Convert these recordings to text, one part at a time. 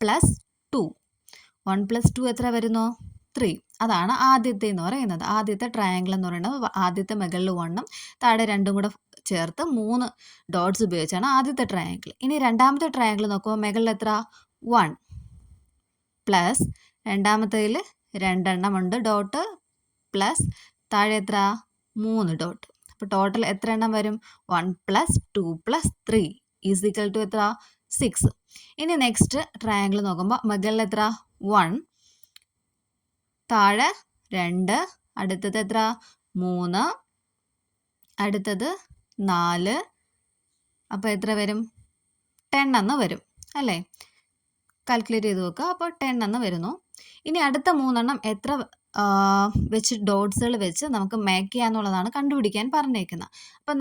Plus 2. 1 plus 2 എത്ര വരുന്നു? 3. അതാണ് ആദ്യത്തെ എന്ന് പറയുന്നത്. ആദ്യത്തെ ട്രയാങ്കിൾ എന്ന് പറയുന്നത് ആദ്യത്തെ മുകളിൽ 1ഉം താഴെ 2ഉം കൂടെ ചേർത്ത് 3 ഡോട്ട്സ് ഉപയോഗിച്ചാണ് ആദ്യത്തെ ട്രയാങ്കിൾ. ഇനി രണ്ടാമത്തെ ട്രയാങ്കിൾ നോക്കുമ്പോൾ മുകളിൽ എത്ര? 1 പ്ലസ് രണ്ടാമത്തേതിൽ 2 എണ്ണം ഉണ്ട് ഡോട്ട് പ്ലസ് താഴെ എത്ര? 3 ഡോട്ട്. അപ്പോൾ ടോട്ടൽ എത്ര എണ്ണം വരും? 1 plus 2 plus 3 is equal to എത്ര? 6. ഇനി നെക്സ്റ്റ് ട്രയാങ്കിൾ നോക്കുമ്പോൾ മുകളിൽ എത്ര? 1 താഴെ 2 അടുത്തത് എത്ര? 3 അടുത്തത് 4 അപ്പോൾ എത്ര വരും? 10 എന്ന് വരും അല്ലേ? കാൽക്കുലേറ്റ് ചെയ്ത് നോക്കുക. അപ്പോൾ 10 എന്ന് വരുന്നു. ഇനി അടുത്ത 3 എണ്ണം എത്ര വെച്ച് ഡോട്ട്സുകൾ വെച്ച് നമുക്ക് മേക്ക് ചെയ്യാന്നുള്ളതാണ് കണ്ടുപിടിക്കാൻ പറഞ്ഞേക്കുന്നത്. അപ്പം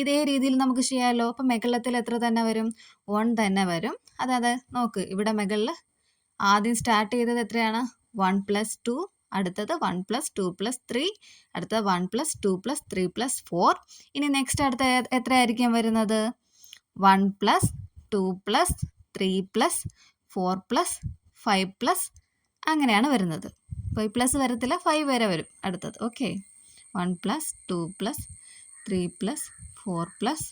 ഇതേ രീതിയിൽ നമുക്ക് ചെയ്യാമല്ലോ. അപ്പം മുകളിലത്തിൽ എത്ര തന്നെ വരും? 1 തന്നെ വരും. അതായത് നോക്ക്, ഇവിടെ മുകളിൽ ആദ്യം സ്റ്റാർട്ട് ചെയ്തത് എത്രയാണ്? 1 പ്ലസ് 2, അടുത്തത് 1 പ്ലസ് 2 പ്ലസ് 3, അടുത്തത് 1 പ്ലസ് 2 പ്ലസ് 3 പ്ലസ് 4. ഇനി നെക്സ്റ്റ് അടുത്ത എത്രയായിരിക്കും വരുന്നത്? 1 plus 2 plus 3 plus 4 plus 5 plus അങ്ങനെയാണ് വരുന്നത്. 5 പ്ലസ് വരത്തില്ല, 5 വരെ വരും അടുത്തത്. Okay, 1 plus 2 plus 3 plus 4 plus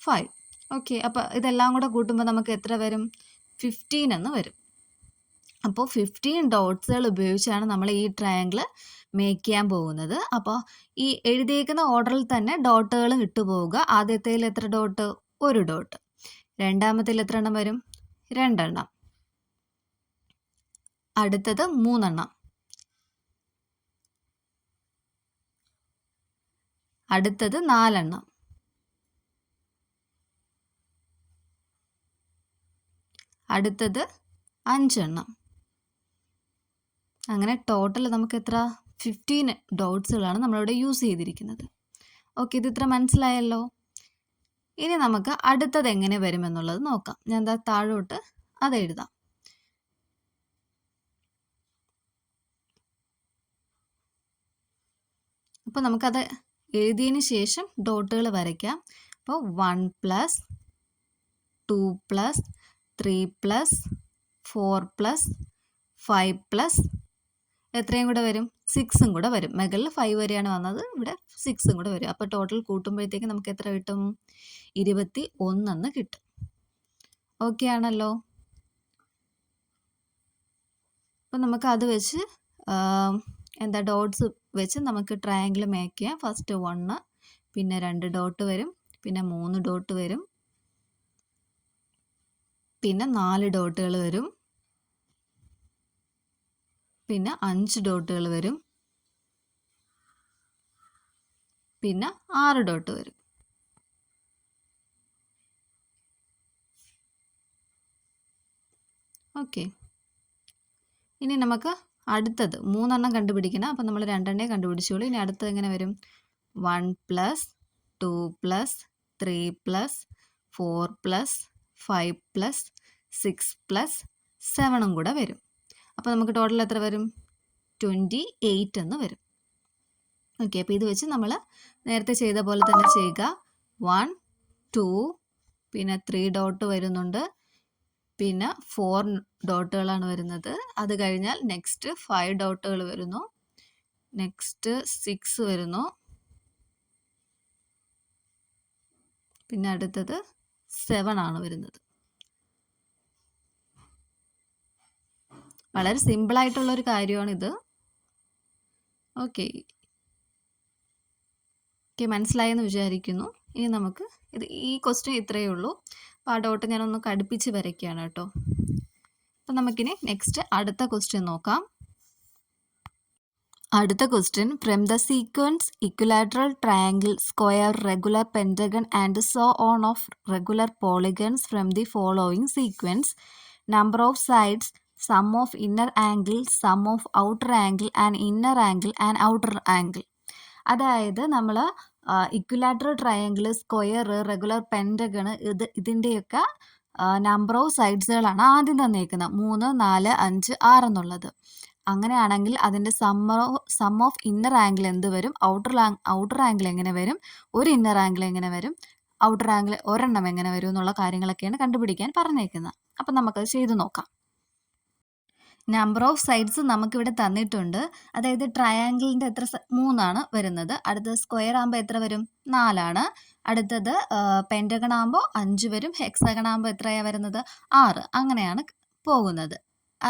5. Okay, അപ്പോൾ ഇതെല്ലാം കൂടെ കൂട്ടുമ്പോൾ നമുക്ക് എത്ര വരും? 15 എന്ന് വരും. അപ്പോൾ 15 ഡോട്ട്സുകൾ ഉപയോഗിച്ചാണ് നമ്മൾ ഈ ട്രയാങ്കിൾ മേക്ക് ചെയ്യാൻ പോകുന്നത്. അപ്പോൾ ഈ എഴുതിയേക്കുന്ന ഓർഡറിൽ തന്നെ ഡോട്ടുകളും ഇട്ടുപോവുക. ആദ്യത്തേൽ എത്ര ഡോട്ട്? 1 ഡോട്ട്. രണ്ടാമത്തേൽ എത്ര എണ്ണം വരും? 2 എണ്ണം. അടുത്തത് 3 എണ്ണം. അടുത്തത് 4 എണ്ണം. അടുത്തത് 5 എണ്ണം. അങ്ങനെ ടോട്ടൽ നമുക്ക് എത്ര? 15 ഡോട്ട്സുകളാണ് നമ്മളിവിടെ യൂസ് ചെയ്തിരിക്കുന്നത്. ഓക്കെ, ഇത് ഇത്ര മനസ്സിലായല്ലോ. ഇനി നമുക്ക് അടുത്തത് എങ്ങനെ വരുമെന്നുള്ളത് നോക്കാം. ഞാൻ എന്താ താഴോട്ട് അത് എഴുതാം. അപ്പോൾ നമുക്കത് എഴുതിയതിന് ശേഷം ഡോട്ടുകൾ വരയ്ക്കാം. അപ്പോൾ 1 plus 2 plus 3 plus 4 plus 5 plus എത്രയും കൂടെ വരും? 6ഉം കൂടെ വരും. മുകളിൽ 5 വരെയാണ് വന്നത്, ഇവിടെ 6ഉം കൂടെ വരും. അപ്പോൾ ടോട്ടൽ കൂട്ടുമ്പോഴത്തേക്ക് നമുക്ക് എത്ര കിട്ടും? 21 എന്ന് കിട്ടും. ഓക്കെ ആണല്ലോ. അപ്പം നമുക്ക് അത് വെച്ച് എന്താ ഡോട്ട്സ് വെച്ച് നമുക്ക് ട്രയാങ്കിൾ മേക്ക് ചെയ്യാം. ഫസ്റ്റ് 1, പിന്നെ 2 ഡോട്ട് വരും, പിന്നെ 3 ഡോട്ട് വരും, പിന്നെ 4 ഡോട്ടുകൾ വരും, പിന്നെ 5 ഡോട്ടുകൾ വരും, പിന്നെ 6 ഡോട്ട് വരും. ഓക്കെ, ഇനി നമുക്ക് അടുത്തത് 3 എണ്ണം കണ്ടുപിടിക്കണം. അപ്പം നമ്മൾ 2 എണ്ണേ കണ്ടുപിടിച്ചോളൂ. ഇനി അടുത്തത് എങ്ങനെ വരും? 1 plus 2 plus 3 plus 4 plus 5 plus 6 plus 7ഉം കൂടെ വരും. അപ്പോൾ നമുക്ക് ടോട്ടൽ എത്ര വരും? 28 എന്ന് വരും. ഓക്കെ, അപ്പോൾ ഇത് വെച്ച് നമ്മൾ നേരത്തെ ചെയ്ത പോലെ തന്നെ ചെയ്യുക. 1 2 പിന്നെ 3 ഡോട്ട് വരുന്നുണ്ട്, പിന്നെ 4 ഡോട്ടുകളാണ് വരുന്നത്. അത് കഴിഞ്ഞാൽ നെക്സ്റ്റ് 5 ഡോട്ടുകൾ വരുന്നു, നെക്സ്റ്റ് 6 വരുന്നു, പിന്നെ അടുത്തത് 7 ആണ് വരുന്നത്. വളരെ സിമ്പിളായിട്ടുള്ളൊരു കാര്യമാണിത്. ഓക്കെ, മനസ്സിലായെന്ന് വിചാരിക്കുന്നു. ഇനി നമുക്ക് ഈ ക്വസ്റ്റ്യൻ ഇത്രയേ ഉള്ളൂ. അപ്പോൾ ആ ഡോട്ട് ഞാനൊന്ന് കടുപ്പിച്ച് വരയ്ക്കുകയാണ് കേട്ടോ. അപ്പം നമുക്കിനി നെക്സ്റ്റ് അടുത്ത ക്വസ്റ്റ്യൻ നോക്കാം. അടുത്ത question, from the sequence equilateral triangle, square, regular pentagon and so on of regular polygons from the following sequence, number of sides, sum of inner angle, sum of outer angle and inner angle and outer angle. അതായത് നമ്മൾ equilateral triangle, square, regular pentagon ഇതിൻ്റെയൊക്കെ number of സൈഡ്സുകളാണ് ആദ്യം തന്നേക്കുന്നത്. 3 4 5 6 എന്നുള്ളത്. അങ്ങനെയാണെങ്കിൽ അതിൻ്റെ some of inner angle എന്ത് വരും? ഔട്ടർ ആംഗിൾ എങ്ങനെ വരും? ഒരു ഇന്നർ ആംഗിൾ എങ്ങനെ വരും? ഔട്ടർ ആംഗിൾ ഒരെണ്ണം എങ്ങനെ വരും എന്നുള്ള കാര്യങ്ങളൊക്കെയാണ് കണ്ടുപിടിക്കാൻ പറഞ്ഞേക്കുന്നത്. അപ്പം നമുക്കത് ചെയ്ത് നോക്കാം. നമ്പർ ഓഫ് സൈഡ്സ് നമുക്കിവിടെ തന്നിട്ടുണ്ട്. അതായത് ട്രയാങ്കിളിൻ്റെ എത്ര 3 വരുന്നത്. അടുത്തത് സ്ക്വയർ ആകുമ്പോൾ എത്ര വരും? 4. അടുത്തത് പെൻറ്റഗൺ ആകുമ്പോൾ 5 വരും. ഹെക്സഗൺ ആകുമ്പോൾ എത്രയാണ് വരുന്നത്? 6. അങ്ങനെയാണ് പോകുന്നത്.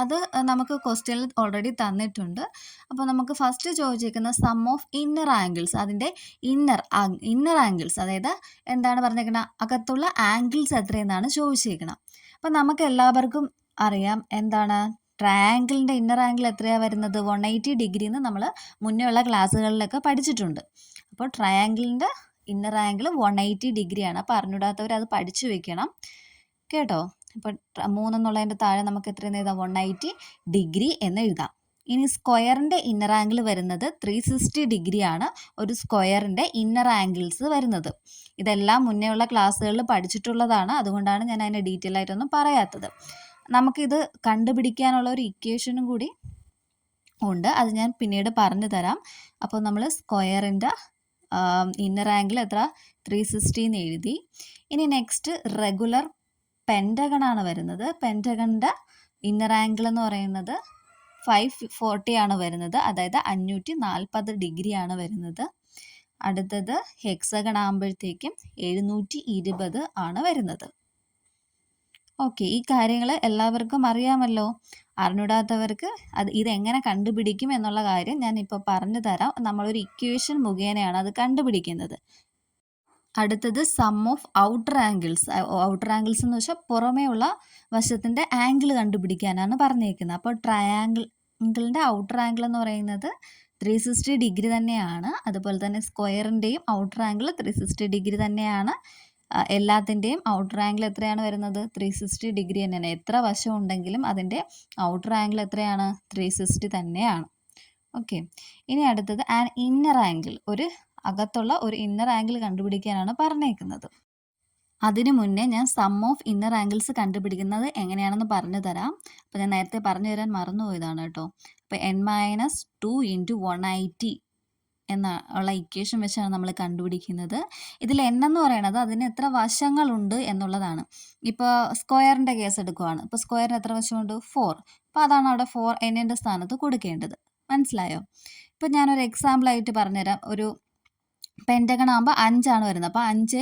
അത് നമുക്ക് ക്വസ്റ്റ്യനിൽ ഓൾറെഡി തന്നിട്ടുണ്ട്. അപ്പോൾ നമുക്ക് ഫസ്റ്റ് ചോദിച്ചിരിക്കുന്ന സം ഓഫ് ഇന്നർ ആംഗിൾസ്, അതിൻ്റെ ഇന്നർ ആംഗിൾസ്, അതായത് എന്താണ് പറഞ്ഞേക്കുന്നത്, അകത്തുള്ള ആംഗിൾസ് എത്രയെന്നാണ് ചോദിച്ചിരിക്കുന്നത്. അപ്പോൾ നമുക്ക് എല്ലാവർക്കും അറിയാം എന്താണ് ട്രയാങ്കിളിൻ്റെ ഇന്നർ ആംഗിൾ എത്രയാണ് വരുന്നത്? 180 ഡിഗ്രി എന്ന് നമ്മൾ മുന്നേ ഉള്ള ക്ലാസ്സുകളിലൊക്കെ പഠിച്ചിട്ടുണ്ട്. അപ്പോൾ ട്രയാങ്കിളിൻ്റെ ഇന്നർ ആംഗിൾ 180 ഡിഗ്രിയാണ്. അപ്പോൾ അറിഞ്ഞൂടാത്തവർ അത് പഠിച്ചു വെക്കണം കേട്ടോ. അപ്പോൾ 3 എന്നുള്ളതിൻ്റെ താഴെ നമുക്ക് എത്രയെന്ന് എഴുതാം? 180 ഡിഗ്രി എന്ന് എഴുതാം. ഇനി സ്ക്വയറിൻ്റെ ഇന്നർ ആംഗിൾ വരുന്നത് 360 ഡിഗ്രിയാണ് ഒരു സ്ക്വയറിൻ്റെ ഇന്നർ ആംഗിൾസ് വരുന്നത്. ഇതെല്ലാം മുന്നേ ഉള്ള ക്ലാസ്സുകളിൽ പഠിച്ചിട്ടുള്ളതാണ്. അതുകൊണ്ടാണ് ഞാൻ അതിനെ ഡീറ്റെയിൽ ആയിട്ടൊന്നും പറയാത്തത്. നമുക്കിത് കണ്ടുപിടിക്കാനുള്ള ഒരു ഇക്വേഷനും കൂടി ഉണ്ട്. അത് ഞാൻ പിന്നീട് പറഞ്ഞു തരാം. അപ്പോൾ നമ്മൾ സ്ക്വയറിൻ്റെ ഇന്നർ ആംഗിൾ എത്ര? 360 എന്ന് എഴുതി. ഇനി നെക്സ്റ്റ് റെഗുലർ പെൻറ്റഗൺ ആണ് വരുന്നത്. പെൻറ്റഗണിൻ്റെ ഇന്നർ ആംഗിൾ എന്ന് പറയുന്നത് 540 ആണ് വരുന്നത്. അതായത് 540 ഡിഗ്രിയാണ് വരുന്നത്. അടുത്തത് ഹെക്സഗൺ ആകുമ്പോഴത്തേക്കും 720 ആണ് വരുന്നത്. ഓക്കെ, ഈ കാര്യങ്ങൾ എല്ലാവർക്കും അറിയാമല്ലോ. അറിഞ്ഞൂടാത്തവർക്ക് ഇതെങ്ങനെ കണ്ടുപിടിക്കും എന്നുള്ള കാര്യം ഞാൻ ഇപ്പോൾ പറഞ്ഞു തരാം. നമ്മളൊരു ഇക്വേഷൻ മുഖേനയാണ് അത് കണ്ടുപിടിക്കുന്നത്. അടുത്തത് sum of outer angles. Outer angles എന്ന് വെച്ചാൽ പുറമേ ഉള്ള വശത്തിൻ്റെ ആംഗിൾ കണ്ടുപിടിക്കാനാണ് പറഞ്ഞേക്കുന്നത്. അപ്പോൾ ട്രയാങ്കിളിൻ്റെ ഔട്ടർ ആംഗിൾ എന്ന് പറയുന്നത് 360 ഡിഗ്രി തന്നെയാണ്. അതുപോലെ തന്നെ സ്ക്വയറിൻ്റെയും ഔട്ടർ ആംഗിൾ 360 ഡിഗ്രി തന്നെയാണ്. എല്ലാത്തിൻ്റെയും ഔട്ടർ ആംഗിൾ എത്രയാണ് വരുന്നത്? 360 ഡിഗ്രി തന്നെയാണ്. എത്ര വശം ഉണ്ടെങ്കിലും അതിൻ്റെ ഔട്ടർ ആംഗിൾ എത്രയാണ്? 360 തന്നെയാണ്. ഓക്കെ, ഇനി അടുത്തത് ആൻ ഇന്നർ ആംഗിൾ, ഒരു അകത്തുള്ള ഒരു ഇന്നർ ആംഗിൾ കണ്ടുപിടിക്കാനാണ് പറഞ്ഞേക്കുന്നത്. അതിനു മുന്നേ ഞാൻ സം ഓഫ് ഇന്നർ ആംഗിൾസ് കണ്ടുപിടിക്കുന്നത് എങ്ങനെയാണെന്ന് പറഞ്ഞു തരാം. അപ്പോൾ ഞാൻ നേരത്തെ പറഞ്ഞു തരാൻ മറന്നുപോയതാണ് കേട്ടോ. അപ്പോൾ n-2 × 180 ഉള്ള ഇക്വേഷൻ വെച്ചാണ് നമ്മൾ കണ്ടുപിടിക്കുന്നത്. ഇതിൽ n എന്ന് പറയുന്നത് അതിന് എത്ര വശങ്ങളുണ്ട് എന്നുള്ളതാണ്. ഇപ്പോൾ സ്ക്വയറിൻ്റെ കേസ് എടുക്കുവാണ്. ഇപ്പോൾ സ്ക്വയറിന് എത്ര വശമുണ്ട്? 4. അപ്പോൾ അതാണ് അവിടെ 4 n-ൻ്റെ സ്ഥാനത്ത് കൊടുക്കേണ്ടത്. മനസ്സിലായോ? ഇപ്പോൾ ഞാനൊരു എക്സാമ്പിളായിട്ട് പറഞ്ഞുതരാം. ഒരു പെൻറ്റഗൺ ആകുമ്പോൾ 5 ആണ് വരുന്നത്. അപ്പോൾ 5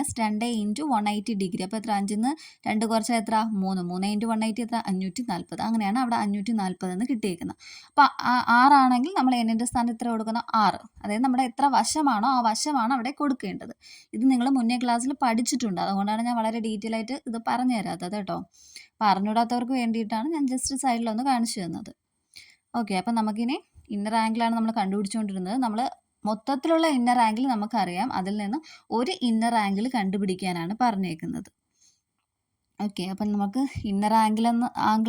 - 2 × 180 ഡിഗ്രി. അപ്പോൾ എത്ര? 5ൽ നിന്ന് 2 കുറച്ചാൽ എത്ര? 3. 3 × 180 എത്ര? 540. അങ്ങനെയാണ് അവിടെ 540 എന്ന് കിട്ടിയേക്കുന്നത്. അപ്പോൾ 6 ആണെങ്കിൽ നമ്മൾ n-ൻ്റെ സ്ഥാനത്ത് എത്ര കൊടുക്കണം? 6. അതായത് നമ്മുടെ എത്ര വശമാണോ ആ വശമാണ് അവിടെ കൊടുക്കേണ്ടത്. ഇത് നിങ്ങൾ മുന്നേ ക്ലാസ്സിൽ പഠിച്ചിട്ടുണ്ട്. അതുകൊണ്ടാണ് ഞാൻ വളരെ ഡീറ്റെയിൽ ആയിട്ട് ഇത് പറഞ്ഞു തരാത്തത് കേട്ടോ. അപ്പോൾ അറിഞ്ഞൂടാത്തവർക്ക് വേണ്ടിയിട്ടാണ് ഞാൻ ജസ്റ്റ് സൈഡിലൊന്ന് കാണിച്ചു തന്നത്. ഓക്കെ, അപ്പം നമുക്കിനി ഇന്നർ ആംഗിളാണ് നമ്മൾ കണ്ടുപിടിച്ചുകൊണ്ടിരുന്നത്. നമ്മൾ മൊത്തത്തിലുള്ള ഇന്നർ ആംഗിൾ നമുക്കറിയാം. അതിൽ നിന്ന് ഒരു ഇന്നർ ആംഗിൾ കണ്ടുപിടിക്കാനാണ് പറഞ്ഞേക്കുന്നത്. ഓക്കെ, അപ്പം നമുക്ക് ഇന്നർ ആംഗിൾ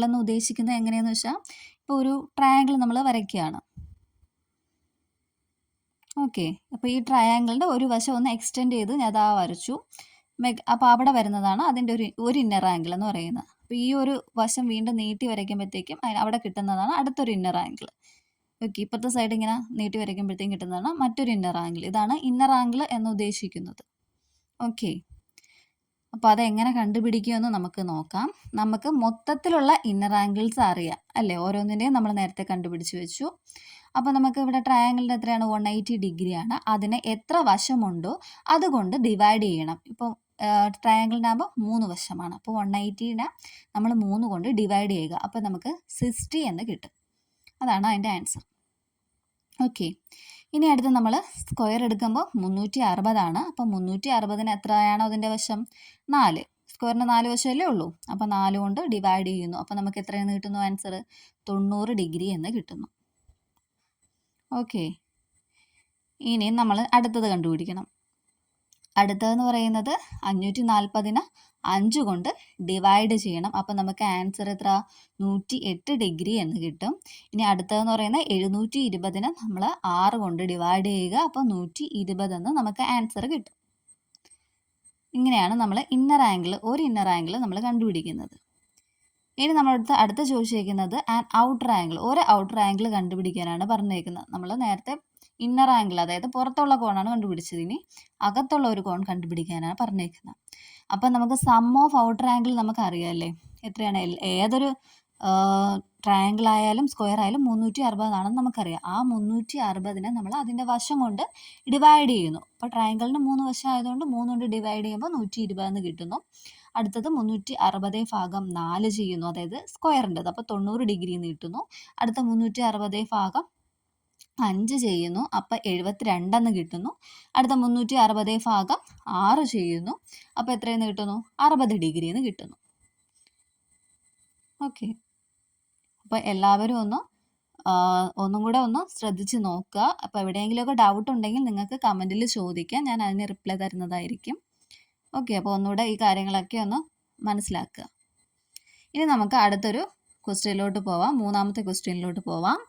എന്ന് ഉദ്ദേശിക്കുന്നത് എങ്ങനെയാണെന്ന് വെച്ചാൽ, ഇപ്പോൾ ഒരു ട്രയാങ്കിൾ നമ്മൾ വരയ്ക്കുകയാണ്. ഓക്കെ, അപ്പോൾ ഈ ട്രയാങ്കിളിൻ്റെ ഒരു വശം ഒന്ന് എക്സ്റ്റെൻഡ് ചെയ്ത് ഞാൻ അതാ വരച്ചു. അപ്പോൾ അവിടെ വരുന്നതാണ് അതിൻ്റെ ഒരു ഇന്നർ ആംഗിൾ എന്ന് പറയുന്നത്. അപ്പോൾ ഈ ഒരു വശം വീണ്ടും നീട്ടി വരയ്ക്കുമ്പോഴത്തേക്കും അവിടെ കിട്ടുന്നതാണ് അടുത്തൊരു ഇന്നർ ആംഗിൾ. ഓക്കെ, ഇപ്പോഴത്തെ സൈഡ് ഇങ്ങനെ നീട്ടി വരയ്ക്കുമ്പോഴത്തേക്കും കിട്ടുന്നതാണ് മറ്റൊരു ഇന്നർ ആംഗിൾ. ഇതാണ് ഇന്നർ ആംഗിൾ എന്ന് ഉദ്ദേശിക്കുന്നത്. ഓക്കെ, അപ്പോൾ അതെങ്ങനെ കണ്ടുപിടിക്കുമെന്ന് നമുക്ക് നോക്കാം. നമുക്ക് മൊത്തത്തിലുള്ള ഇന്നർ ആംഗിൾസ് അറിയാം അല്ലേ? ഓരോന്നിൻ്റെയും നമ്മൾ നേരത്തെ കണ്ടുപിടിച്ച് വെച്ചു. അപ്പോൾ നമുക്ക് ഇവിടെ ട്രയാങ്കിളിൻ്റെ എത്രയാണ്? 180 ഡിഗ്രിയാണ്. അതിന് എത്ര വശമുണ്ടോ അതുകൊണ്ട് ഡിവൈഡ് ചെയ്യണം. ഇപ്പോൾ ട്രയാങ്കിളിനാകുമ്പോൾ 3 വശമാണ്. അപ്പോൾ 180നെ നമ്മൾ 3 കൊണ്ട് ഡിവൈഡ് ചെയ്യുക. അപ്പോൾ നമുക്ക് 60 എന്ന് കിട്ടും. അതാണ് അതിൻ്റെ ആൻസർ. ഓക്കെ, ഇനി അടുത്ത് നമ്മൾ സ്ക്വയർ എടുക്കുമ്പോൾ 360 ആണ്. അപ്പോൾ 360ന് എത്രയാണോ അതിൻ്റെ വശം? 4. സ്ക്വയറിന് 4 വശമല്ലേ ഉള്ളൂ. അപ്പോൾ 4 കൊണ്ട് ഡിവൈഡ് ചെയ്യുന്നു. അപ്പോൾ നമുക്ക് എത്രയെന്ന് കിട്ടുന്നു ആൻസർ? 90 ഡിഗ്രി എന്ന് കിട്ടുന്നു. ഓക്കെ, ഇനി നമ്മൾ അടുത്തത് കണ്ടുപിടിക്കണം. അടുത്തതെന്ന് പറയുന്നത് 540ന് 5 കൊണ്ട് ഡിവൈഡ് ചെയ്യണം. അപ്പോൾ നമുക്ക് ആൻസർ എത്ര? 108 ഡിഗ്രി എന്ന് കിട്ടും. ഇനി അടുത്തതെന്ന് പറയുന്നത് 720ന് നമ്മൾ 6 കൊണ്ട് ഡിവൈഡ് ചെയ്യുക. അപ്പോൾ 120 എന്ന് നമുക്ക് ആൻസർ കിട്ടും. ഇങ്ങനെയാണ് നമ്മൾ ഇന്നർ ആംഗിൾ, ഒരു ഇന്നർ ആംഗിൾ നമ്മൾ കണ്ടുപിടിക്കുന്നത്. ഇനി നമ്മളടുത്ത് അടുത്ത ചോദിച്ചിരിക്കുന്നത് ഔട്ടർ ആംഗിൾ, ഒരു ഔട്ടർ ആംഗിൾ കണ്ടുപിടിക്കാനാണ് പറഞ്ഞേക്കുന്നത്. നമ്മൾ നേരത്തെ ഇന്നർ ആംഗിൾ, അതായത് പുറത്തുള്ള കോണാണ് കണ്ടുപിടിച്ചത്. ഇനി അകത്തുള്ള ഒരു കോൺ കണ്ടുപിടിക്കാനാണ് പറഞ്ഞേക്കുന്നത്. അപ്പം നമുക്ക് സം ഓഫ് ഔട്ടർ ആംഗിൾ നമുക്ക് അറിയാമല്ലേ? എത്രയാണ്? ഏതൊരു ട്രയാങ്കിൾ ആയാലും സ്ക്വയർ ആയാലും 360 ആണെന്ന് നമുക്കറിയാം. ആ 360നെ നമ്മൾ അതിൻ്റെ വശം കൊണ്ട് ഡിവൈഡ് ചെയ്യുന്നു. അപ്പോൾ ട്രയാങ്കിളിന് 3 വശം ആയതുകൊണ്ട് 3 കൊണ്ട് ഡിവൈഡ് ചെയ്യുമ്പോൾ 120 എന്ന് കിട്ടുന്നു. അടുത്തത് 360/4 ചെയ്യുന്നു, അതായത് സ്ക്വയറിൻ്റെത്, അപ്പോൾ 90 ഡിഗ്രി എന്ന് കിട്ടുന്നു. അടുത്ത 360/5 ചെയ്യുന്നു, അപ്പോൾ 72 എന്ന് കിട്ടുന്നു. അടുത്ത 360/6 ചെയ്യുന്നു, അപ്പോൾ എത്രയെന്ന് കിട്ടുന്നു? 60 ഡിഗ്രി എന്ന് കിട്ടുന്നു. ഓക്കെ, അപ്പോൾ എല്ലാവരും ഒന്നും കൂടെ ഒന്ന് ശ്രദ്ധിച്ച് നോക്കുക. അപ്പോൾ എവിടെയെങ്കിലുമൊക്കെ ഡൗട്ട് ഉണ്ടെങ്കിൽ നിങ്ങൾക്ക് കമൻറ്റിൽ ചോദിക്കാം, ഞാൻ അതിന് റിപ്ലൈ തരുന്നതായിരിക്കും. ഓക്കെ, അപ്പോൾ ഒന്നുകൂടെ ഈ കാര്യങ്ങളൊക്കെ ഒന്ന് മനസ്സിലാക്കുക. ഇനി നമുക്ക് അടുത്തൊരു ക്വസ്റ്റ്യനിലോട്ട് പോവാം. മൂന്നാമത്തെ ക്വസ്റ്റ്യനിലോട്ട് പോവാം.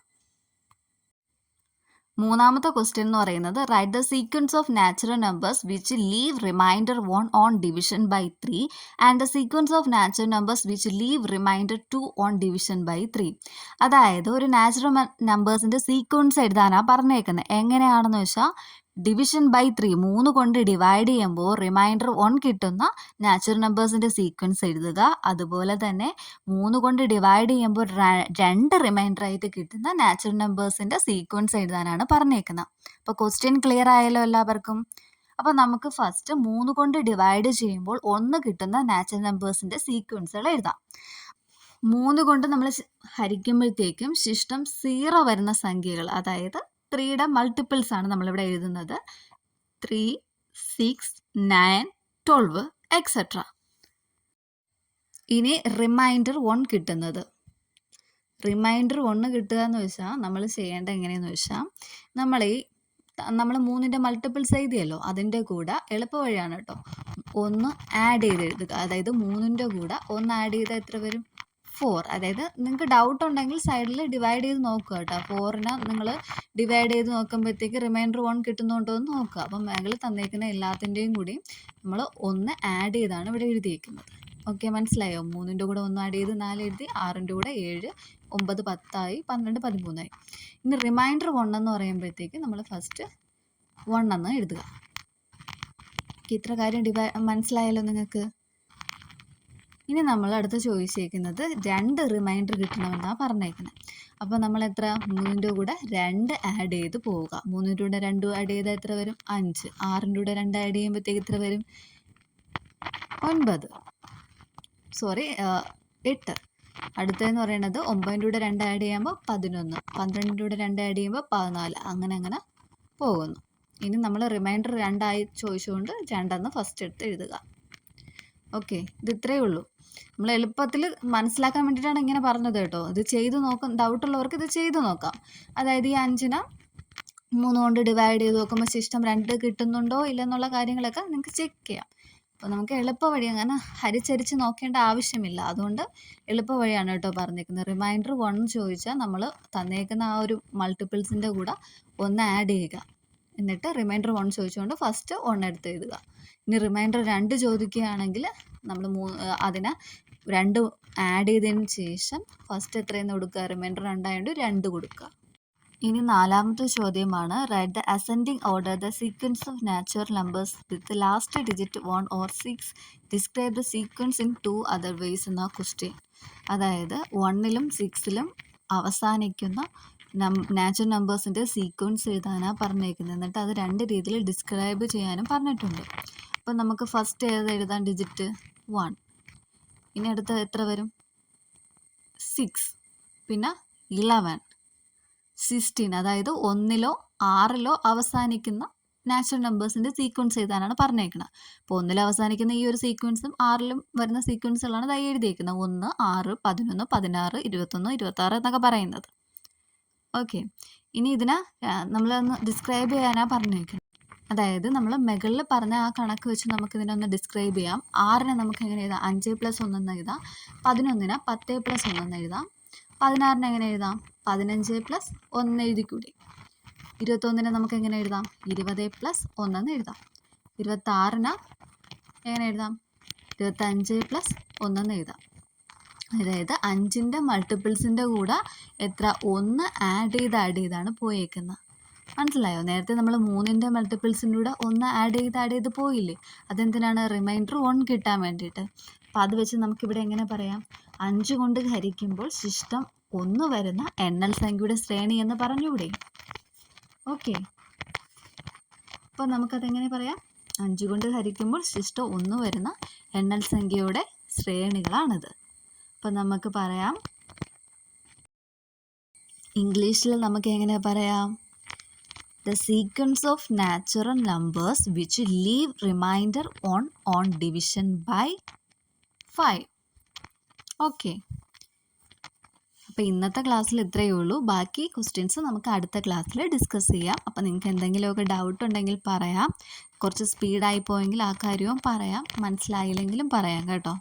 മൂന്നാമത്തെ ക്വസ്റ്റ്യൻ എന്ന് പറയുന്നത് write the sequence of natural numbers which leave remainder 1 on division by 3 and the sequence of natural numbers which leave remainder 2 on division by 3. അതായത് ഒരു നാച്ചുറൽ നമ്പേഴ്സിൻ്റെ സീക്വൻസ് എഴുതാനാണ് പറഞ്ഞേക്കുന്നത്. എങ്ങനെയാണെന്ന് വെച്ചാൽ ഡിവിഷൻ ബൈ 3 3 കൊണ്ട് ഡിവൈഡ് ചെയ്യുമ്പോൾ റിമൈൻഡർ 1 കിട്ടുന്ന നാച്ചുറൽ നമ്പേഴ്സിൻ്റെ സീക്വൻസ് എഴുതുക. അതുപോലെ തന്നെ 3 കൊണ്ട് ഡിവൈഡ് ചെയ്യുമ്പോൾ 2 റിമൈൻഡർ ആയിട്ട് കിട്ടുന്ന നാച്ചുറൽ നമ്പേഴ്സിൻ്റെ സീക്വൻസ് എഴുതാനാണ് പറഞ്ഞേക്കുന്നത്. അപ്പോൾ ക്വസ്റ്റ്യൻ ക്ലിയർ ആയല്ലോ എല്ലാവർക്കും? അപ്പോൾ നമുക്ക് ഫസ്റ്റ് 3 കൊണ്ട് ഡിവൈഡ് ചെയ്യുമ്പോൾ 1 കിട്ടുന്ന നാച്ചുറൽ നമ്പേഴ്സിൻ്റെ സീക്വൻസുകൾ എഴുതാം. 3 കൊണ്ട് നമ്മൾ ഹരിക്കുമ്പോഴത്തേക്കും ശിഷ്ടം 0 വരുന്ന സംഖ്യകൾ, അതായത് 3യുടെ മൾട്ടിപ്പിൾസ് ആണ് നമ്മളിവിടെ എഴുതുന്നത്. 3, 6, 9, 12 എക്സെട്ര. ഇനി റിമൈൻഡർ 1 കിട്ടുന്നത്. റിമൈൻഡർ 1 കിട്ടുക എന്ന് വെച്ചാൽ നമ്മൾ ചെയ്യേണ്ടത് എങ്ങനെയെന്ന് വെച്ചാൽ നമ്മൾ 3ൻ്റെ മൾട്ടിപ്പിൾസ് എഴുതിയല്ലോ, അതിൻ്റെ കൂടെ എളുപ്പവഴിയാണ് കേട്ടോ, 1 ആഡ് ചെയ്ത് എഴുതുക. അതായത് 3ൻ്റെ കൂടെ 1 ആഡ് ചെയ്താൽ എത്ര വരും? 4. അതായത് നിങ്ങൾക്ക് ഡൗട്ട് ഉണ്ടെങ്കിൽ സൈഡിൽ ഡിവൈഡ് ചെയ്ത് നോക്കുക കേട്ടോ. 4നെ നിങ്ങൾ ഡിവൈഡ് ചെയ്ത് നോക്കുമ്പോഴത്തേക്ക് റിമൈൻഡർ 1 കിട്ടുന്നുണ്ടോ എന്ന് നോക്കുക. അപ്പം മേഖല തന്നേക്കുന്ന എല്ലാത്തിൻ്റെയും കൂടി നമ്മൾ 1 ആഡ് ചെയ്താണ് ഇവിടെ എഴുതിയേക്കുന്നത്. ഓക്കെ, മനസ്സിലായോ? 3ൻ്റെ കൂടെ 1 ആഡ് ചെയ്ത് 4 എഴുതി, 6ൻ്റെ കൂടെ 7, 9 10 ആയി, 12 13 ആയി. ഇനി റിമൈൻഡർ 1 എന്ന് പറയുമ്പോഴത്തേക്ക് നമ്മൾ ഫസ്റ്റ് 1 എന്ന് എഴുതുക. ഇത്ര കാര്യം മനസ്സിലായല്ലോ നിങ്ങൾക്ക്? ഇനി നമ്മൾ അടുത്ത് ചോദിച്ചേക്കുന്നത് 2 റിമൈൻഡർ കിട്ടണമെന്നാണ് പറഞ്ഞേക്കുന്നത്. അപ്പോൾ നമ്മൾ എത്ര? 3ൻ്റെ കൂടെ 2 ആഡ് ചെയ്ത് പോവുക. 3ൻ്റെ കൂടെ 2 ആഡ് ചെയ്താൽ എത്ര വരും? 5. 6ൻ്റെ കൂടെ 2 ആഡ് ചെയ്യുമ്പോഴത്തേക്ക് എത്ര വരും? 9. 8. അടുത്തതെന്ന് പറയുന്നത് 9ൻ്റെ കൂടെ 2 ആഡ് ചെയ്യുമ്പോൾ 11. 12ൻ്റെ കൂടെ 2 ആഡ് ചെയ്യുമ്പോൾ 14. അങ്ങനെ പോകുന്നു. ഇനി നമ്മൾ റിമൈൻഡർ 2 ആയി ചോദിച്ചുകൊണ്ട് 2 ഫസ്റ്റ് എടുത്ത് എഴുതുക. ഓക്കെ, ഇത് ഇത്രയേ ഉള്ളൂ. നമ്മൾ എളുപ്പത്തിൽ മനസ്സിലാക്കാൻ വേണ്ടിയിട്ടാണ് ഇങ്ങനെ പറഞ്ഞത് കേട്ടോ. ഇത് ചെയ്ത് നോക്കാം, ഡൗട്ടുള്ളവർക്ക് ഇത് ചെയ്ത് നോക്കാം. അതായത് ഈ 5നെ 3 കൊണ്ട് ഡിവൈഡ് ചെയ്ത് നോക്കുമ്പോൾ ശിഷ്ടം 2 കിട്ടുന്നുണ്ടോ ഇല്ലെന്നുള്ള കാര്യങ്ങളൊക്കെ നിങ്ങൾക്ക് ചെക്ക് ചെയ്യാം. അപ്പോൾ നമുക്ക് എളുപ്പവഴി, അങ്ങനെ ഹരിച്ചരിച്ച് നോക്കേണ്ട ആവശ്യമില്ല. അതുകൊണ്ട് എളുപ്പവഴിയാണ് കേട്ടോ പറഞ്ഞേക്കുന്നത്. റിമൈൻഡർ 1 ചോദിച്ചാൽ നമ്മൾ തന്നേക്കുന്ന ആ ഒരു മൾട്ടിപ്പിൾസിൻ്റെ കൂടെ 1 ആഡ് ചെയ്യുക. എന്നിട്ട് റിമൈൻഡർ 1 ചോദിച്ചുകൊണ്ട് ഫസ്റ്റ് 1 എടുത്ത് എഴുതുക. ഇനി റിമൈൻഡർ 2 ചോദിക്കുകയാണെങ്കിൽ നമ്മൾ അതിനെ 2 ആഡ് ചെയ്തതിന് ശേഷം ഫസ്റ്റ് എത്രയെന്ന് കൊടുക്കുക? റിമൈൻഡർ 2 ആയതുകൊണ്ട് 2 കൊടുക്കുക. ഇനി നാലാമത്തെ ചോദ്യമാണ് write the ascending order the sequence of natural numbers with last digit 1 or 6. Describe the sequence in 2 other ways എന്ന ക്വസ്റ്റ്യൻ. അതായത് 1ലും 6ലും അവസാനിക്കുന്ന നാച്ചുറൽ നമ്പേഴ്സിൻ്റെ സീക്വൻസ് എഴുതാനാണ് പറഞ്ഞേക്കുന്നത്. എന്നിട്ട് അത് 2 രീതിയിൽ ഡിസ്ക്രൈബ് ചെയ്യാനും പറഞ്ഞിട്ടുണ്ട്. അപ്പം നമുക്ക് ഫസ്റ്റ് ഏത് എഴുതാൻ? ഡിജിറ്റ് 1. ഇനി അടുത്ത എത്ര വരും? 6. പിന്നെ 11, 16. അതായത് 1ലോ 6ലോ അവസാനിക്കുന്ന നാച്ചുറൽ നമ്പേഴ്സിൻ്റെ സീക്വൻസ് എഴുതാനാണ് പറഞ്ഞേക്കുന്നത്. അപ്പോൾ 1ൽ അവസാനിക്കുന്ന ഈ ഒരു സീക്വൻസും 6ലും വരുന്ന സീക്വൻസുകളാണ് ഇതായി എഴുതിയേക്കുന്നത്. 1, 6, 11, 16, 21, 26 എന്നൊക്കെ പറയുന്നത്. ഓക്കെ, ഇനി ഇതിനെ നമ്മളൊന്ന് ഡിസ്ക്രൈബ് ചെയ്യാനാണ് പറഞ്ഞേക്കുന്നത്. അതായത് നമ്മൾ മുകളിൽ പറഞ്ഞ ആ കണക്ക് വെച്ച് നമുക്കിതിനൊന്ന് ഡിസ്ക്രൈബ് ചെയ്യാം. 6നെ നമുക്ക് എങ്ങനെ എഴുതാം? 5+1 എന്ന് എഴുതാം. 11നെ 10+1 എന്ന് എഴുതാം. 16നെ എങ്ങനെ എഴുതാം? 15+1 എഴുതിക്കൂടി. 21നെ നമുക്ക് എങ്ങനെ എഴുതാം? 20+1 എന്ന് എഴുതാം. 26നെ എങ്ങനെ എഴുതാം? 25+1 എന്ന് എഴുതാം. അതായത് 5ൻ്റെ മൾട്ടിപ്പിൾസിൻ്റെ കൂടെ എത്ര? 1 ആഡ് ചെയ്താണ് പോയേക്കുന്നത്. മനസ്സിലായോ? നേരത്തെ നമ്മൾ 3ൻ്റെ മൾട്ടിപ്പിൾസിൻ്റെ കൂടെ 1 ആഡ് ചെയ്ത് പോയില്ലേ? അതെന്തിനാണ്? റിമൈൻഡർ 1 കിട്ടാൻ വേണ്ടിയിട്ട്. അപ്പോൾ അത് വെച്ച് നമുക്കിവിടെ എങ്ങനെ പറയാം? 5 കൊണ്ട് ഹരിക്കുമ്പോൾ ശിഷ്ടം 1 വരുന്ന എണ്ണൽ സംഖ്യയുടെ ശ്രേണി എന്ന് പറഞ്ഞൂടെ? ഓക്കെ, അപ്പോൾ നമുക്കതെങ്ങനെ പറയാം? 5 കൊണ്ട് ഹരിക്കുമ്പോൾ ശിഷ്ടം 1 വരുന്ന എണ്ണൽ സംഖ്യയുടെ ശ്രേണികളാണിത്. അപ്പം നമുക്ക് പറയാം, ഇംഗ്ലീഷിൽ നമുക്ക് എങ്ങനെ പറയാം? The sequence of natural numbers which leave remainder on division by 5. Okay, അപ്പോൾ ഇന്നത്തെ ക്ലാസ്സിൽ ഇത്രയേ ഉള്ളൂ. ബാക്കി ക്വസ്റ്റ്യൻസ് നമുക്ക് അടുത്ത ക്ലാസ്സിൽ ഡിസ്കസ് ചെയ്യാം. അപ്പോൾ നിങ്ങൾക്ക് എന്തെങ്കിലുമൊക്കെ ഡൗട്ട് ഉണ്ടെങ്കിൽ പറയാം. കുറച്ച് സ്പീഡായി പോയെങ്കിൽ ആ കാര്യവും പറയാം, മനസ്സിലായില്ലെങ്കിലും പറയാം കേട്ടോ.